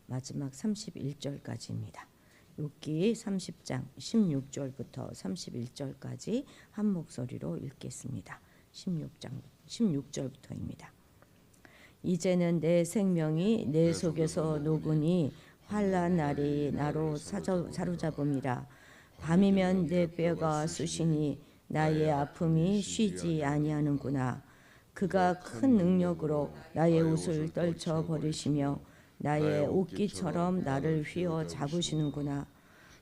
마지막 31절까지입니다. 욥기 30장 16절부터 31절까지 한 목소리로 읽겠습니다. 16절부터입니다. 이제는 내 생명이 내 속에서 녹으니 환난 날이 나로 사로잡음이라. 밤이면 내 뼈가 쑤시니 나의 아픔이 쉬지 아니하는구나. 그가 큰 능력으로 나의 옷을 떨쳐 버리시며 나의 옷깃처럼 나를 휘어 잡으시는구나.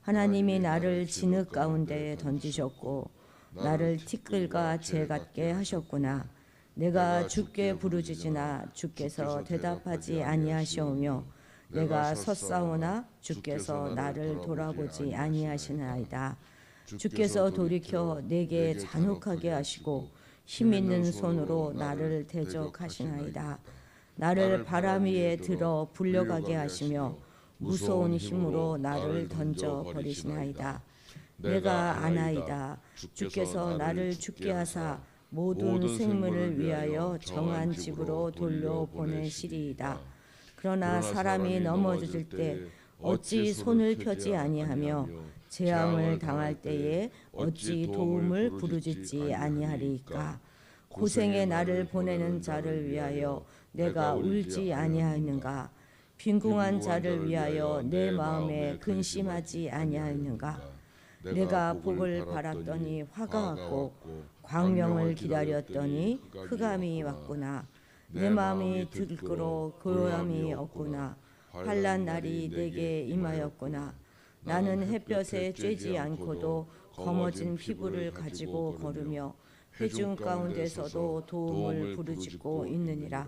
하나님이 나를 진흙 가운데에 던지셨고 나를 티끌과 재 같게 하셨구나. 내가 주께 부르짖으나 주께서 대답하지 아니하시오며 내가 섰사오나 주께서 나를 돌아보지 아니하시나이다. 주께서 돌이켜 내게 잔혹하게 하시고 힘있는 손으로 나를 대적하시나이다. 나를 바람 위에 들어 불려가게 하시며 무서운 힘으로 나를 던져 버리시나이다. 내가 아나이다. 주께서 나를 죽게 하사 모든 생물을 위하여 정한 집으로 돌려보내시리이다. 그러나 사람이 넘어질 때 어찌 손을 펴지 아니하며 재앙을 당할 때에 어찌 도움을 부르짖지 아니하리이까. 고생에 나를 보내는 자를 위하여 내가 울지 아니하였는가. 빈궁한 자를 위하여 내 마음에 근심하지 아니하였는가. 내가 복을 바랐더니 화가 왔고 광명을 기다렸더니 흑암이 왔구나. 내 마음이 들끓어 고요함이 없구나. 환난 날이 내게 임하였구나. 나는 햇볕에 쬐지 않고도 검어진 피부를 가지고 걸으며 회중 가운데서도 도움을 부르짖고 있느니라.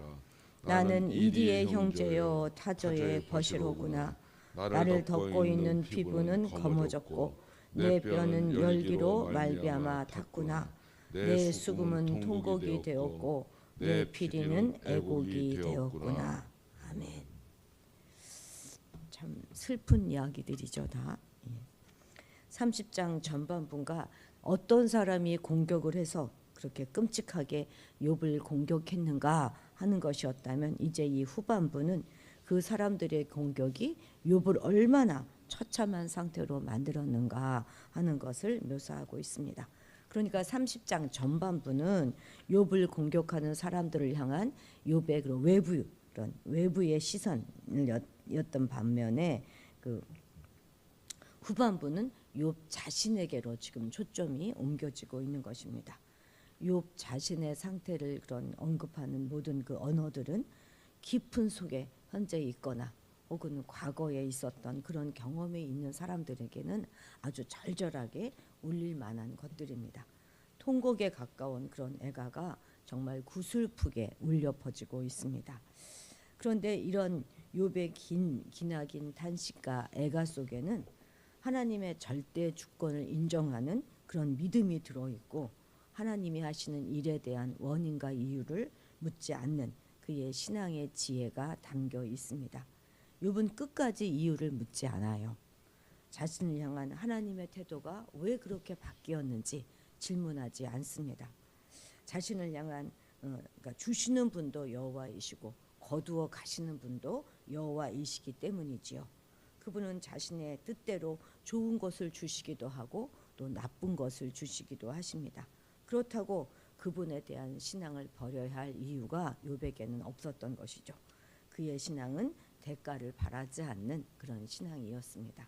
나는 이리의 형제여 타저의 버시로구나. 나를 덮고 있는 피부는 검어졌고 내 뼈는 열기로 말미암아 탔구나. 내 수금은 통곡이 되었고 내 피리는 애곡이 되었구나. 아멘. 참 슬픈 이야기들이죠 다. 30장 전반부가 어떤 사람이 공격을 해서 그렇게 끔찍하게 욥을 공격했는가 하는 것이었다면, 이제 이 후반부는 그 사람들의 공격이 욥을 얼마나 처참한 상태로 만들었는가 하는 것을 묘사하고 있습니다. 그러니까 30장 전반부는 욥을 공격하는 사람들을 향한 욥의 그런 외부의 시선이었던 반면에 그 후반부는 욥 자신에게로 지금 초점이 옮겨지고 있는 것입니다. 욥 자신의 상태를 그런 언급하는 모든 그 언어들은 깊은 속에 현재 있거나 혹은 과거에 있었던 그런 경험이 있는 사람들에게는 아주 절절하게 울릴 만한 것들입니다. 통곡에 가까운 그런 애가가 정말 구슬프게 울려 퍼지고 있습니다. 그런데 이런 욥의 기나긴 탄식과 애가 속에는 하나님의 절대 주권을 인정하는 그런 믿음이 들어있고, 하나님이 하시는 일에 대한 원인과 이유를 묻지 않는 그의 신앙의 지혜가 담겨 있습니다. 욥은 끝까지 이유를 묻지 않아요. 자신을 향한 하나님의 태도가 왜 그렇게 바뀌었는지 질문하지 않습니다. 자신을 향한 그러니까 주시는 분도 여호와이시고 거두어 가시는 분도 여호와이시기 때문이지요. 그분은 자신의 뜻대로 좋은 것을 주시기도 하고 또 나쁜 것을 주시기도 하십니다. 그렇다고 그분에 대한 신앙을 버려야 할 이유가 욥에게는 없었던 것이죠. 그의 신앙은 대가를 바라지 않는 그런 신앙이었습니다.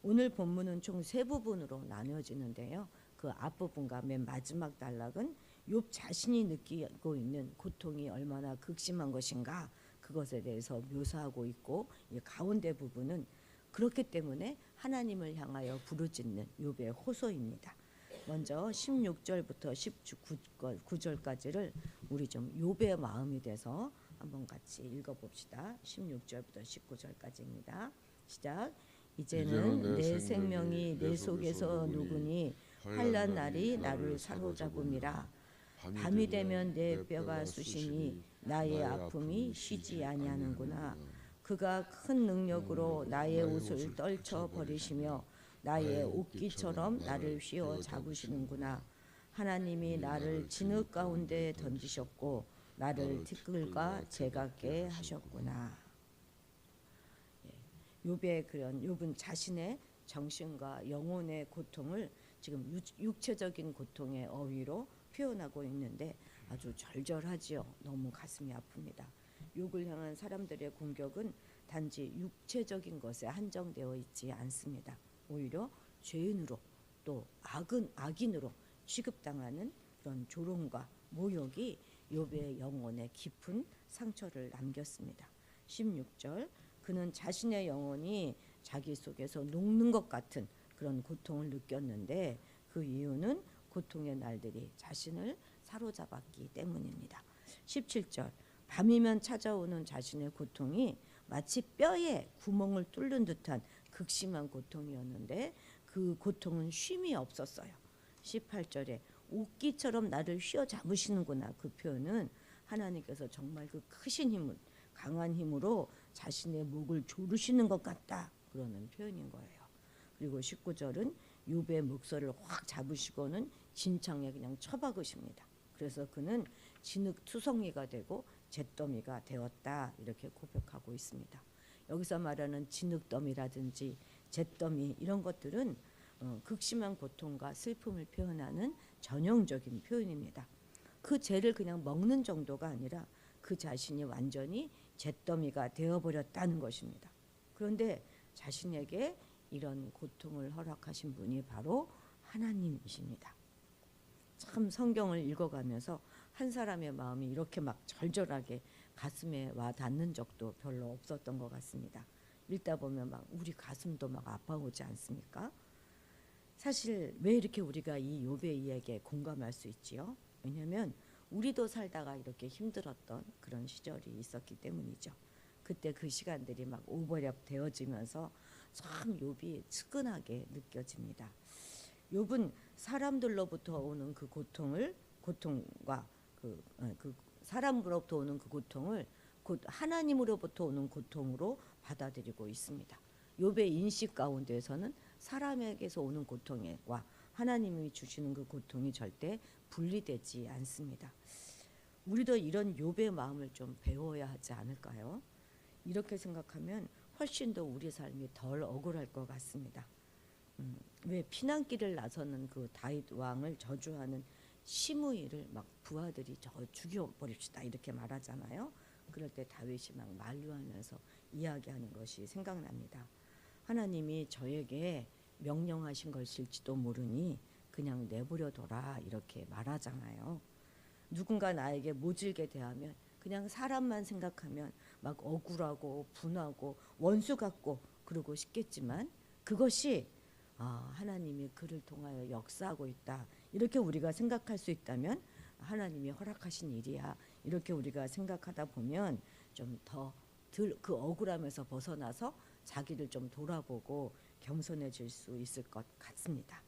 오늘 본문은 총 세 부분으로 나뉘어지는데요. 그 앞부분과 맨 마지막 단락은 욥 자신이 느끼고 있는 고통이 얼마나 극심한 것인가, 그것에 대해서 묘사하고 있고, 이 가운데 부분은 그렇기 때문에 하나님을 향하여 부르짖는 욥의 호소입니다. 먼저 16절부터 19절까지를 우리 좀 욥의 마음이 돼서 한번 같이 읽어봅시다. 16절부터 19절까지입니다. 시작. 이제는 내 생명이 내 속에서 녹으니 환난 날이 나를 사로잡음이라. 밤이 되면 내 뼈가 쑤시니 나의 아픔이 쉬지 아니하는구나. 그가 큰 능력으로 나의 옷을 떨쳐 버리시며 나의 옷깃처럼 나를 휘어 잡으시는구나. 하나님이 나를 진흙 가운데 던지셨고 나를 티끌과 재 같게 하셨구나. 욥의 그런 욥은 자신의 정신과 영혼의 고통을 지금 육체적인 고통의 어휘로 표현하고 있는데 아주 절절하지요. 너무 가슴이 아픕니다. 욥을 향한 사람들의 공격은 단지 육체적인 것에 한정되어 있지 않습니다. 오히려 죄인으로 또 악인으로 취급당하는 그런 조롱과 모욕이 욥의 영혼에 깊은 상처를 남겼습니다. 16절 그는 자신의 영혼이 자기 속에서 녹는 것 같은 그런 고통을 느꼈는데 그 이유는 고통의 날들이 자신을 사로잡았기 때문입니다. 17절 밤이면 찾아오는 자신의 고통이 마치 뼈에 구멍을 뚫는 듯한 극심한 고통이었는데 그 고통은 쉼이 없었어요. 18절에 옷기처럼 나를 휘어잡으시는구나. 그 표현은 하나님께서 정말 그 크신 힘을 강한 힘으로 자신의 목을 조르시는 것 같다. 그러는 표현인 거예요. 그리고 19절은 욥의 목소리를 확 잡으시고는 진창에 그냥 쳐박으십니다. 그래서 그는 진흙투성이가 되고 잿더미가 되었다. 이렇게 고백하고 있습니다. 여기서 말하는 진흙더미라든지 잿더미 이런 것들은 극심한 고통과 슬픔을 표현하는 전형적인 표현입니다. 그 죄를 그냥 먹는 정도가 아니라 그 자신이 완전히 잿더미가 되어버렸다는 것입니다. 그런데 자신에게 이런 고통을 허락하신 분이 바로 하나님이십니다. 참 성경을 읽어가면서 한 사람의 마음이 이렇게 막 절절하게 가슴에 와 닿는 적도 별로 없었던 것 같습니다. 읽다 보면 막 우리 가슴도 막 아파오지 않습니까? 사실 왜 이렇게 우리가 이 욥의 이야기에 공감할 수 있지요? 왜냐하면 우리도 살다가 이렇게 힘들었던 그런 시절이 있었기 때문이죠. 그때 그 시간들이 막 오버랩 되어지면서 참 욥이 측은하게 느껴집니다. 욥은 사람들로부터 오는 그 고통과 그 사람으로부터 오는 그 고통을 곧 하나님으로부터 오는 고통으로 받아들이고 있습니다. 욥의 인식 가운데에서는 사람에게서 오는 고통과 하나님이 주시는 그 고통이 절대 분리되지 않습니다. 우리도 이런 욥의 마음을 좀 배워야 하지 않을까요? 이렇게 생각하면 훨씬 더 우리 삶이 덜 억울할 것 같습니다. 왜 피난길을 나서는 그 다윗 왕을 저주하는 시므이를 막 부하들이 죽여버립시다 이렇게 말하잖아요. 그럴 때 다윗이 막 만류하면서 이야기하는 것이 생각납니다. 하나님이 저에게 명령하신 것일지도 모르니 그냥 내버려둬라 이렇게 말하잖아요. 누군가 나에게 모질게 대하면 그냥 사람만 생각하면 막 억울하고 분하고 원수 같고 그러고 싶겠지만 그것이 하나님이 그를 통하여 역사하고 있다 이렇게 우리가 생각할 수 있다면 하나님이 허락하신 일이야 이렇게 우리가 생각하다 보면 좀 더 그 억울함에서 벗어나서 자기를 좀 돌아보고 겸손해질 수 있을 것 같습니다.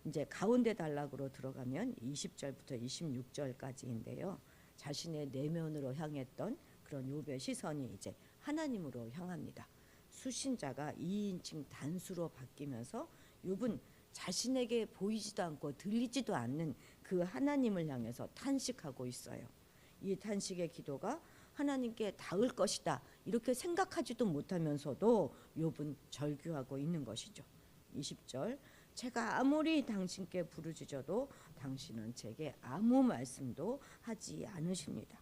이제 가운데 단락으로 들어가면 20절부터 26절까지인데요. 자신의 내면으로 향했던 그런 욥의 시선이 이제 하나님으로 향합니다. 수신자가 2인칭 단수로 바뀌면서 욥은 자신에게 보이지도 않고 들리지도 않는 그 하나님을 향해서 탄식하고 있어요. 이 탄식의 기도가 하나님께 닿을 것이다 이렇게 생각하지도 못하면서도 욥은 절규하고 있는 것이죠. 20절 제가 아무리 당신께 부르짖어도 당신은 제게 아무 말씀도 하지 않으십니다.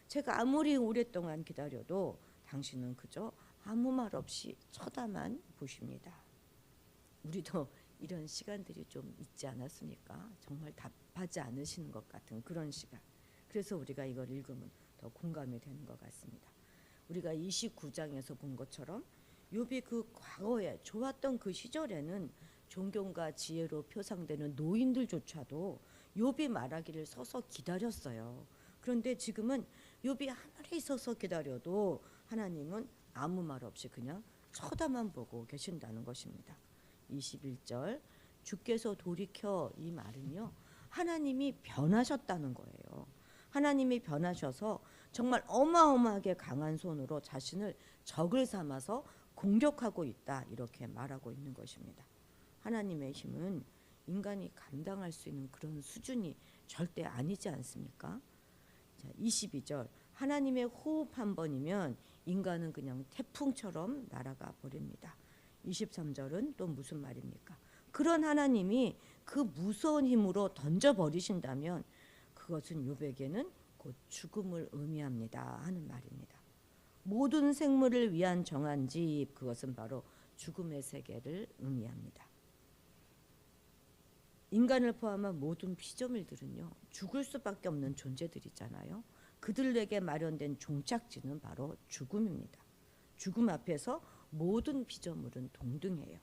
제가 아무리 오랫동안 기다려도 당신은 그저 아무 말 없이 쳐다만 보십니다. 우리도 이런 시간들이 좀 있지 않았습니까? 정말 답하지 않으시는 것 같은 그런 시간. 그래서 우리가 이걸 읽으면 더 공감이 되는 것 같습니다. 우리가 29장에서 본 것처럼 욥이 그 과거에 좋았던 그 시절에는 존경과 지혜로 표상되는 노인들조차도 욥이 말하기를 서서 기다렸어요. 그런데 지금은 욥이 하늘에 서서 기다려도 하나님은 아무 말 없이 그냥 쳐다만 보고 계신다는 것입니다. 21절 주께서 돌이켜 이 말은요 하나님이 변하셨다는 거예요. 하나님이 변하셔서 정말 어마어마하게 강한 손으로 자신을 적을 삼아서 공격하고 있다 이렇게 말하고 있는 것입니다. 하나님의 힘은 인간이 감당할 수 있는 그런 수준이 절대 아니지 않습니까? 자, 22절 하나님의 호흡 한 번이면 인간은 그냥 태풍처럼 날아가 버립니다. 23절은 또 무슨 말입니까? 그런 하나님이 그 무서운 힘으로 던져버리신다면 그것은 욥에게는 곧 죽음을 의미합니다 하는 말입니다. 모든 생물을 위한 정한 집, 그것은 바로 죽음의 세계를 의미합니다. 인간을 포함한 모든 피조물들은요, 죽을 수밖에 없는 존재들이잖아요. 그들에게 마련된 종착지는 바로 죽음입니다. 죽음 앞에서 모든 피조물은 동등해요.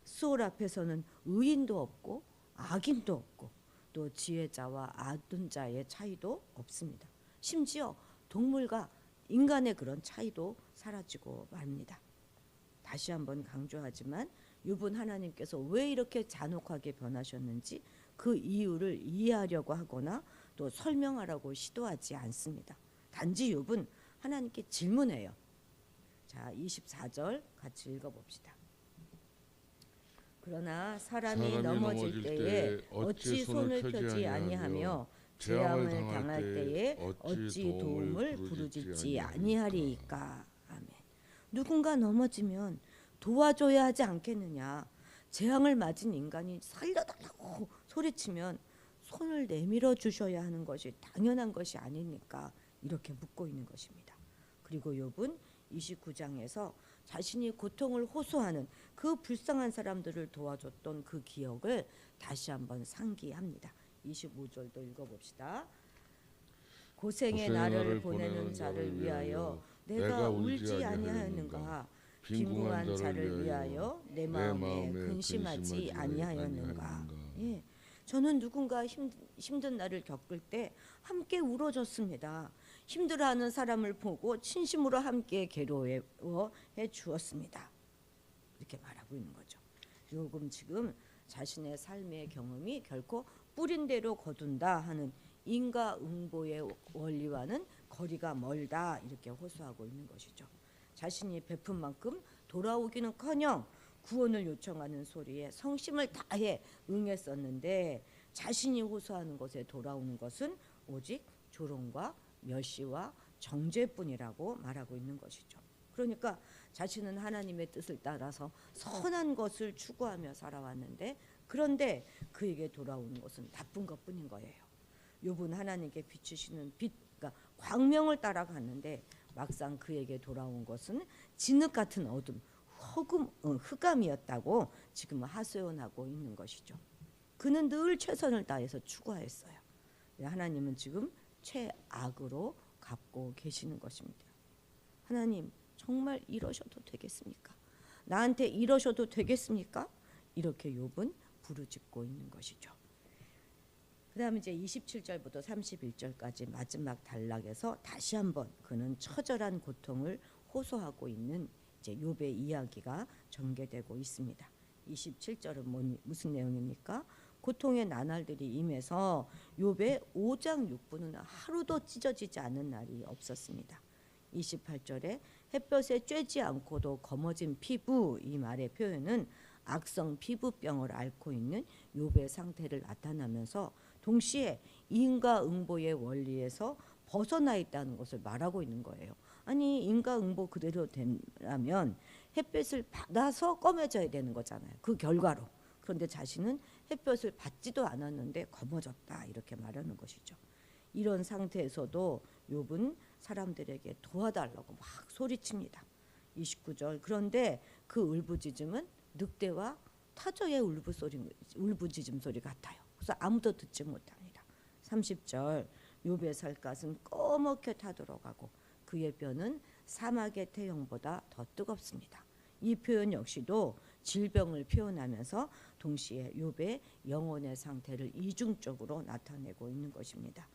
수월 앞에서는 의인도 없고 악인도 없고 또 지혜자와 아둔 자의 차이도 없습니다. 심지어 동물과 인간의 그런 차이도 사라지고 맙니다. 다시 한번 강조하지만 욥은 하나님께서 왜 이렇게 잔혹하게 변하셨는지 그 이유를 이해하려고 하거나 또 설명하라고 시도하지 않습니다. 단지 욥은 하나님께 질문해요. 자, 24절 같이 읽어봅시다. 그러나 사람이 넘어질 때에 어찌 손을 펴지 아니하며 재앙을 당할 때에 어찌 도움을 부르짖지 아니하리이까. 아멘. 누군가 넘어지면 도와줘야 하지 않겠느냐. 재앙을 맞은 인간이 살려달라고 소리치면 손을 내밀어 주셔야 하는 것이 당연한 것이 아닙니까? 이렇게 묻고 있는 것입니다. 그리고 욥은 29장에서 자신이 고통을 호소하는 그 불쌍한 사람들을 도와줬던 그 기억을 다시 한번 상기합니다. 25절도 읽어봅시다. 고생의 나를 보내는 자를 위하여 내가 울지 아니하였는가. 빈궁한 자를 위하여 내 마음에 근심하지 아니하였는가. 예, 저는 누군가 힘든 날을 겪을 때 함께 울어줬습니다. 힘들어하는 사람을 보고 진심으로 함께 괴로워해 주었습니다. 이렇게 말하고 있는 거죠. 요금 지금 자신의 삶의 경험이 결코 뿌린 대로 거둔다 하는 인과응보의 원리와는 거리가 멀다 이렇게 호소하고 있는 것이죠. 자신이 베푼 만큼 돌아오기는커녕 구원을 요청하는 소리에 성심을 다해 응했었는데 자신이 호소하는 것에 돌아오는 것은 오직 조롱과 멸시와 정죄뿐이라고 말하고 있는 것이죠. 그러니까 자신은 하나님의 뜻을 따라서 선한 것을 추구하며 살아왔는데 그런데 그에게 돌아오는 것은 나쁜 것뿐인 거예요. 욥은 하나님께 비추시는 빛, 그러니까 광명을 따라갔는데 막상 그에게 돌아온 것은 진흙 같은 어둠, 흑암이었다고 지금 하소연하고 있는 것이죠. 그는 늘 최선을 다해서 추구했어요. 하나님은 지금 최악으로 갚고 계시는 것입니다. 하나님, 정말 이러셔도 되겠습니까? 나한테 이러셔도 되겠습니까? 이렇게 욥은 부르짖고 있는 것이죠. 그 다음에 이제 27절부터 31절까지 마지막 단락에서 다시 한번 그는 처절한 고통을 호소하고 있는 이제 욥의 이야기가 전개되고 있습니다. 27절은 무슨 내용입니까? 고통의 나날들이 임해서 욥의 5장 6부는 하루도 찢어지지 않은 날이 없었습니다. 28절에 햇볕에 쬐지 않고도 검어진 피부, 이 말의 표현은 악성 피부병을 앓고 있는 욥의 상태를 나타나면서 동시에 인과응보의 원리에서 벗어나 있다는 것을 말하고 있는 거예요. 아니, 인과응보 그대로 된다면 햇볕을 받아서 검해져야 되는 거잖아요. 그 결과로. 그런데 자신은 햇볕을 받지도 않았는데 검어졌다 이렇게 말하는 것이죠. 이런 상태에서도 욥은 사람들에게 도와달라고 막 소리칩니다. 29절 그런데 그 울부짖음은 늑대와 타조의 울부짖음 소리 같아요. 그래서 아무도 듣지 못합니다. 30절 욥의 살갗은 꺼멓게 타들어가고 그의 뼈는 사막의 태영보다 더 뜨겁습니다. 이 표현 역시도 질병을 표현하면서 동시에 욥의 영혼의 상태를 이중적으로 나타내고 있는 것입니다.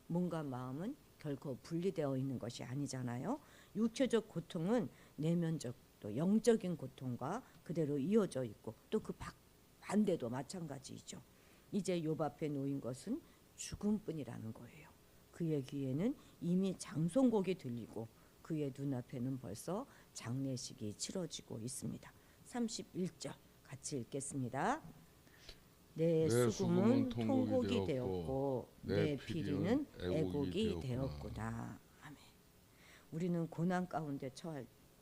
몸과 마음은 결코 분리되어 있는 것이 아니잖아요. 육체적 고통은 내면적 또 영적인 고통과 그대로 이어져 있고 또 그 반대도 마찬가지이죠. 이제 욥 앞에 놓인 것은 죽음뿐이라는 거예요. 그의 귀에는 이미 장송곡이 들리고 그의 눈앞에는 벌써 장례식이 치러지고 있습니다. 31절 같이 읽겠습니다. 내 수금은 통곡이 되었고 내 피리는 애곡이 되었구나. 아멘. 우리는 고난 가운데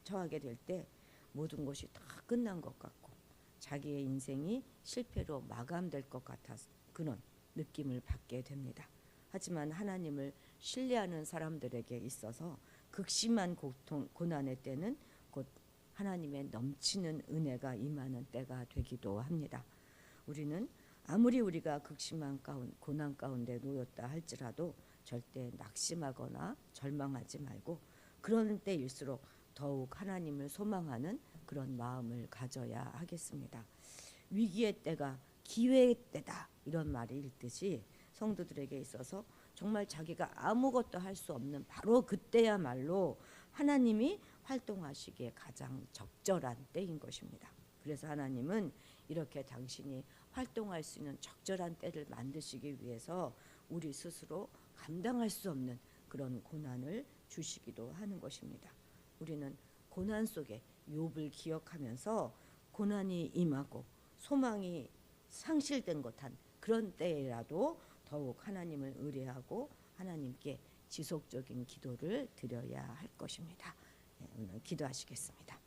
처하게 될 때 모든 것이 다 끝난 것 같고 자기의 인생이 실패로 마감될 것 같아서 그런 느낌을 받게 됩니다. 하지만 하나님을 신뢰하는 사람들에게 있어서 극심한 고난의 때는 곧 하나님의 넘치는 은혜가 임하는 때가 되기도 합니다. 우리는 아무리 우리가 극심한 고난 가운데 놓였다 할지라도 절대 낙심하거나 절망하지 말고 그런 때일수록 더욱 하나님을 소망하는 그런 마음을 가져야 하겠습니다. 위기의 때가 기회의 때다 이런 말이 있듯이 성도들에게 있어서 정말 자기가 아무것도 할 수 없는 바로 그때야말로 하나님이 활동하시기에 가장 적절한 때인 것입니다. 그래서 하나님은 이렇게 당신이 활동할 수 있는 적절한 때를 만드시기 위해서 우리 스스로 감당할 수 없는 그런 고난을 주시기도 하는 것입니다. 우리는 고난 속에 욥을 기억하면서 고난이 임하고 소망이 상실된 것 한 그런 때라도 더욱 하나님을 의뢰하고 하나님께 지속적인 기도를 드려야 할 것입니다. 오늘 기도하시겠습니다.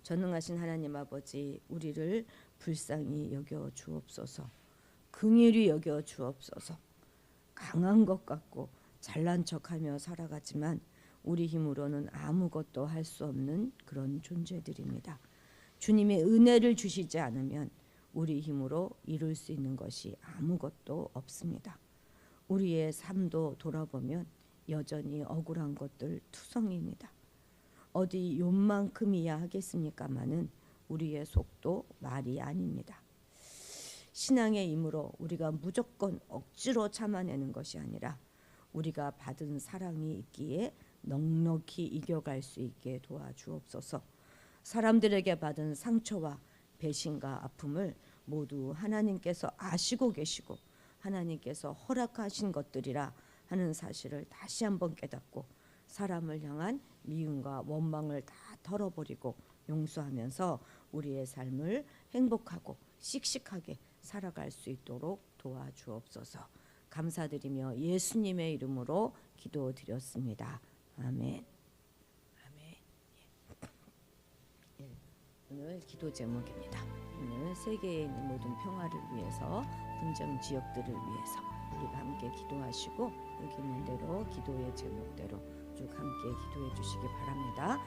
전능하신 하나님 아버지, 우리를 불쌍히 여겨 주옵소서. 긍휼히 여겨 주옵소서. 강한 것 같고 잘난 척하며 살아가지만 우리 힘으로는 아무것도 할 수 없는 그런 존재들입니다. 주님의 은혜를 주시지 않으면 우리 힘으로 이룰 수 있는 것이 아무것도 없습니다. 우리의 삶도 돌아보면 여전히 억울한 것들 투성입니다. 어디 욕만큼이야 하겠습니까마는 우리의 속도 말이 아닙니다. 신앙의 힘으로 우리가 무조건 억지로 참아내는 것이 아니라 우리가 받은 사랑이 있기에 넉넉히 이겨갈 수 있게 도와주옵소서. 사람들에게 받은 상처와 배신과 아픔을 모두 하나님께서 아시고 계시고 하나님께서 허락하신 것들이라 하는 사실을 다시 한번 깨닫고 사람을 향한 미움과 원망을 다 털어버리고 용서하면서 우리의 삶을 행복하고 씩씩하게 살아갈 수 있도록 도와주옵소서. 감사드리며 예수님의 이름으로 기도드렸습니다. 아멘. 아멘. 예. 오늘 기도 제목입니다. 오늘 세계에 있는 모든 평화를 위해서, 분쟁 지역들을 위해서 우리 함께 기도하시고 여기 있는 대로 기도의 제목대로 쭉 함께 기도해 주시기 바랍니다.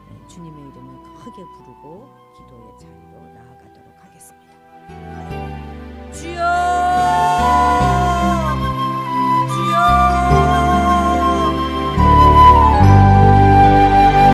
우리 주님의 이름을 크게 부르고 기도의 자리로 나아가도록